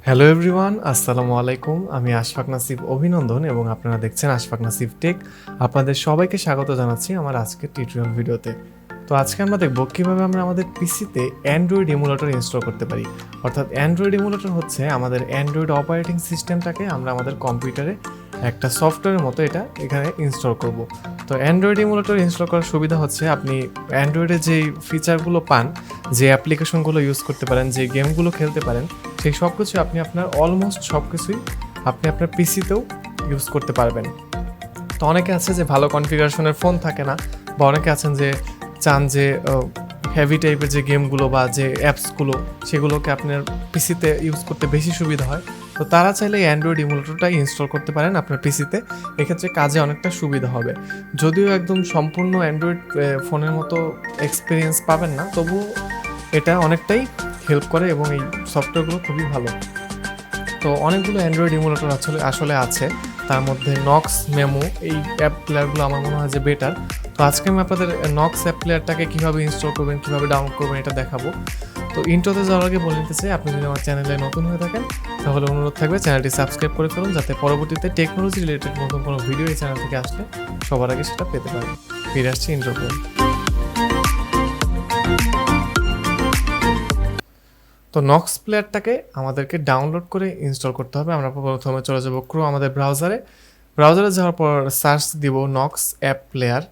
Hello everyone, আসসালামু আলাইকুম। আমি আশফাক নাসিব অভিনন্দন এবং আপনারা দেখছেন আশফাক নাসিব টেক। আপনাদের সবাইকে স্বাগত জানাচ্ছি আমার আজকের টিউটোরিয়াল ভিডিওতে। তো আজকে আমরা দেখব কিভাবে আমরা আমাদের পিসিতে অ্যান্ড্রয়েড ইমুলেটর ইনস্টল করতে পারি। অর্থাৎ অ্যান্ড্রয়েড ইমুলেটর হচ্ছে আমাদের অ্যান্ড্রয়েড অপারেটিং সিস্টেমটাকে আমরা আমাদের কম্পিউটারে একটা সফটওয়্যারের মতো এটা এখানে ইনস্টল করব। তো অ্যান্ড্রয়েড ইমুলেটর ইনস্টল করার সুবিধা হচ্ছে আপনি অ্যান্ড্রয়েডে যেই ফিচারগুলো পান, যে অ্যাপ্লিকেশনগুলো ইউজ করতে পারেন, যে গেমগুলো খেলতে পারেন, সেই সব কিছু আপনি আপনার অলমোস্ট সব কিছুই আপনি আপনার পিসিতেও ইউজ করতে পারবেন। তো অনেকে আছে যে ভালো কনফিগারেশনের ফোন থাকে না, বা অনেকে আছেন যে চান যে হেভি টাইপের যে গেমগুলো বা যে অ্যাপসগুলো সেগুলোকে আপনার পিসিতে ইউজ করতে বেশি সুবিধা হয়। তো তারা চাইলে অ্যান্ড্রয়েড ইমুলেটরটা ইনস্টল করতে পারেন আপনার পিসিতে। এক্ষেত্রে কাজে অনেকটা সুবিধা হবে। যদিও একদম সম্পূর্ণ অ্যান্ড্রয়েড ফোনের মতো এক্সপিরিয়েন্স পাবেন না, তবুও এটা অনেকটাই হেল্প করে এবং এই সফটওয়্যারগুলো খুবই ভালো। তো অনেকগুলো অ্যান্ড্রয়েড ইমুলেটর আসলে আছে, তার মধ্যে নক্স মেমো এই অ্যাপ প্লেয়ারগুলো আমার মনে হয় যে বেটার। তো আজকে আমি আপনাদের নক্স অ্যাপ প্লেয়ারটাকে কীভাবে ইনস্টল করবেন, কীভাবে ডাউনলোড করবেন এটা দেখাবো। তো ইন্ট্রোতে যাওয়ার আগে বলে নিতে চাই, আপনি যদি আমার চ্যানেলে নতুন হয়ে থাকেন তাহলে অনুরোধ থাকবে চ্যানেলটি সাবস্ক্রাইব করে ফেলুন, যাতে পরবর্তীতে টেকনোলজি রিলেটেড নতুন কোনো ভিডিও এই চ্যানেল থেকে আসলে সবার আগে সেটা পেতে পারেন। ফিরে আসছি ইন্ট্রোতে। তো নক্স প্লেয়ারটাকে আমাদেরকে ডাউনলোড করে ইনস্টল করতে হবে। আমরা প্রথমে চলে যাব আমাদের ব্রাউজারে যাওয়ার পর সার্চ দিব নক্স অ্যাপ প্লেয়ার।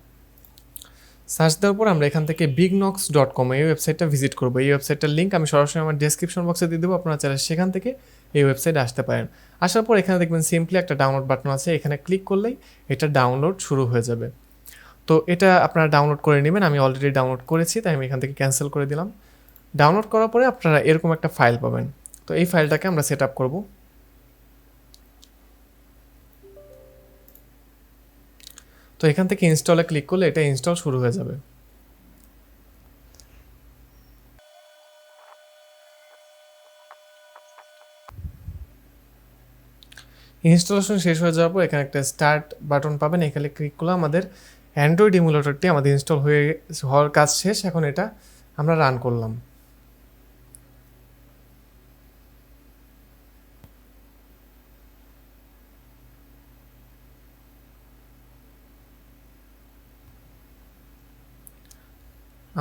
সার্চ দেওয়ার পর আমরা এখান থেকে bignox.com এই ওয়েবসাইটটা ভিজিট করবো। এই ওয়েবসাইটটার লিঙ্ক আমি সরাসরি আমার ডেসক্রিপশন বক্সে দিয়ে দেবো, আপনারা চাইলে সেখান থেকে এই ওয়েবসাইটে আসতে পারেন। আসার পর এখানে দেখবেন সিম্পলি একটা ডাউনলোড বাটন আছে, এখানে ক্লিক করলেই এটা ডাউনলোড শুরু হয়ে যাবে। তো এটা আপনারা ডাউনলোড করে নেবেন। আমি অলরেডি ডাউনলোড করেছি, তাই আমি এখান থেকে ক্যান্সেল করে দিলাম। ডাউনলোড করার পরে আপনারা এরকম একটা ফাইল পাবেন। তো এই ফাইলটাকে আমরা সেট আপ করবো। তো এখান থেকে ইনস্টলে ক্লিক করলে এটা ইনস্টল শুরু হয়ে যাবে। ইনস্টলেশন শেষ হয়ে যাওয়ার পর এখানে একটা স্টার্ট বাটন পাবেন, এখানে ক্লিক করলে আমাদের অ্যান্ড্রয়েড ইমুলেটরটি আমাদের ইনস্টল হওয়ার কাজ শেষ। এখন এটা আমরা রান করলাম।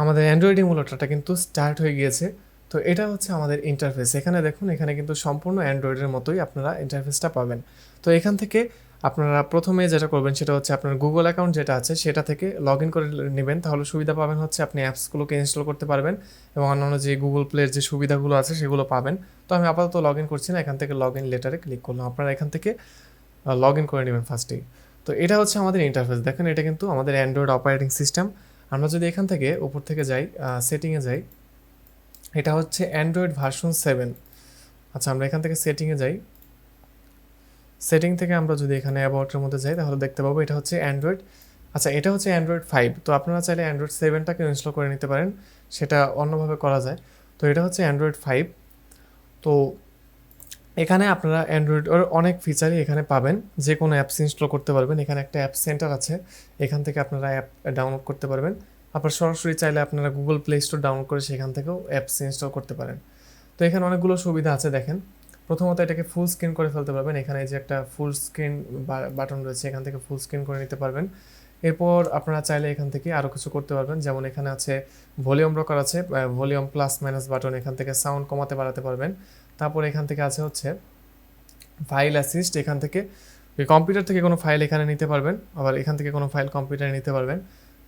আমাদের অ্যান্ড্রয়েড ইমুলেটরটা কিন্তু স্টার্ট হয়ে গিয়েছে। তো এটা হচ্ছে আমাদের ইন্টারফেস। এখানে দেখুন, এখানে কিন্তু সম্পূর্ণ অ্যান্ড্রয়েডের মতোই আপনারা ইন্টারফেসটা পাবেন। তো এখান থেকে আপনারা প্রথমে যেটা করবেন সেটা হচ্ছে আপনার গুগল অ্যাকাউন্ট যেটা আছে সেটা থেকে লগ ইন করে নেবেন, তাহলে সুবিধা পাবেন হচ্ছে আপনি অ্যাপসগুলোকে ইনস্টল করতে পারবেন এবং অন্যান্য যে গুগল প্লের যে সুবিধাগুলো আছে সেগুলো পাবেন। তো আমি আপাতত লগ ইন করছি না, এখান থেকে লগ ইন লেটারে ক্লিক করলাম। আপনারা এখান থেকে লগ ইন করে নেবেন ফার্স্টেই। তো এটা হচ্ছে আমাদের ইন্টারফেস। দেখেন, এটা কিন্তু আমাদের অ্যান্ড্রয়েড অপারেটিং সিস্টেম। আমরা যদি এখান থেকে উপর থেকে যাই, সেটিংয়ে যাই, এটা হচ্ছে অ্যান্ড্রয়েড ভার্সন 7। আচ্ছা, আমরা এখান থেকে সেটিংয়ে যাই। সেটিং থেকে আমরা যদি এখানে অ্যাবাউটের মধ্যে যাই তাহলে দেখতে পাবো এটা হচ্ছে অ্যান্ড্রয়েড। আচ্ছা, এটা হচ্ছে অ্যান্ড্রয়েড 5। তো আপনারা চাইলে অ্যান্ড্রয়েড 7টাকে ইনস্টল করে নিতে পারেন, সেটা অন্যভাবে করা যায়। তো এটা হচ্ছে অ্যান্ড্রয়েড 5। তো এখানে আপনারা অ্যান্ড্রয়েডের অনেক ফিচারই এখানে পাবেন, যে কোনো অ্যাপস ইনস্টল করতে পারবেন। এখানে একটা অ্যাপ সেন্টার আছে, এখান থেকে আপনারা অ্যাপ ডাউনলোড করতে পারবেন। আবার সরাসরি চাইলে আপনারা গুগল প্লে স্টোর ডাউনলোড করে সেখান থেকেও অ্যাপস ইনস্টল করতে পারেন। তো এখানে অনেকগুলো সুবিধা আছে দেখেন। প্রথমত এটাকে ফুল স্ক্রিন করে ফেলতে পারবেন, এখানে যে একটা ফুল স্ক্রিন বাটন রয়েছে এখান থেকে ফুল স্ক্রিন করে নিতে পারবেন। এরপর আপনারা চাইলে এখান থেকে আরও কিছু করতে পারবেন, যেমন এখানে আছে ভলিউম রকার আছে, ভলিউম প্লাস মাইনাস বাটন, এখান থেকে সাউন্ড কমাতে বাড়াতে পারবেন। তারপর এখান থেকে আছে হচ্ছে ফাইল অ্যাসিস্ট, এখান থেকে কম্পিউটার থেকে কোনো ফাইল এখানে নিতে পারবেন, আবার এখান থেকে কোনো ফাইল কম্পিউটারে নিতে পারবেন।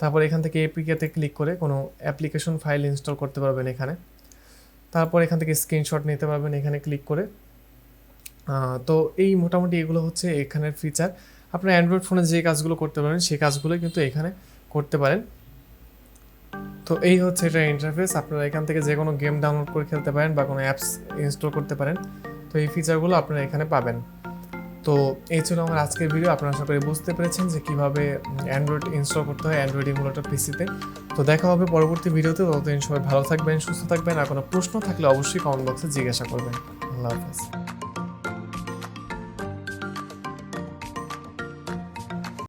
তারপর এখান থেকে এপিকেতে ক্লিক করে কোনো অ্যাপ্লিকেশন ফাইল ইনস্টল করতে পারবেন এখানে। তারপর এখান থেকে স্ক্রিনশট নিতে পারবেন এখানে ক্লিক করে। তো এই মোটামুটি এগুলো হচ্ছে এখানের ফিচার। আপনার অ্যান্ড্রয়েড ফোনে যে কাজগুলো করতে পারেন সেই কাজগুলোই কিন্তু এখানে করতে পারেন। তো এই হচ্ছে এটা ইন্টারফেস। আপনারা এখান থেকে যে কোনো গেম ডাউনলোড করে খেলতে পারেন বা কোনো অ্যাপস ইনস্টল করতে পারেন। তো এই ফিচারগুলো আপনারা এখানে পাবেন। তো এই ছিল আমার আজকের ভিডিও। আপনারা আশা করি বুঝতে পেরেছেন যে কীভাবে অ্যান্ড্রয়েড ইনস্টল করতে হয় অ্যান্ড্রয়েড ইমুলেটর পিসিতে। তো দেখা হবে পরবর্তী ভিডিওতে। ততদিন সবাই ভালো থাকবেন, সুস্থ থাকবেন। আর কোনো প্রশ্ন থাকলে অবশ্যই কমেন্ট বক্সে জিজ্ঞাসা করবেন। আল্লাহ হাফেজ।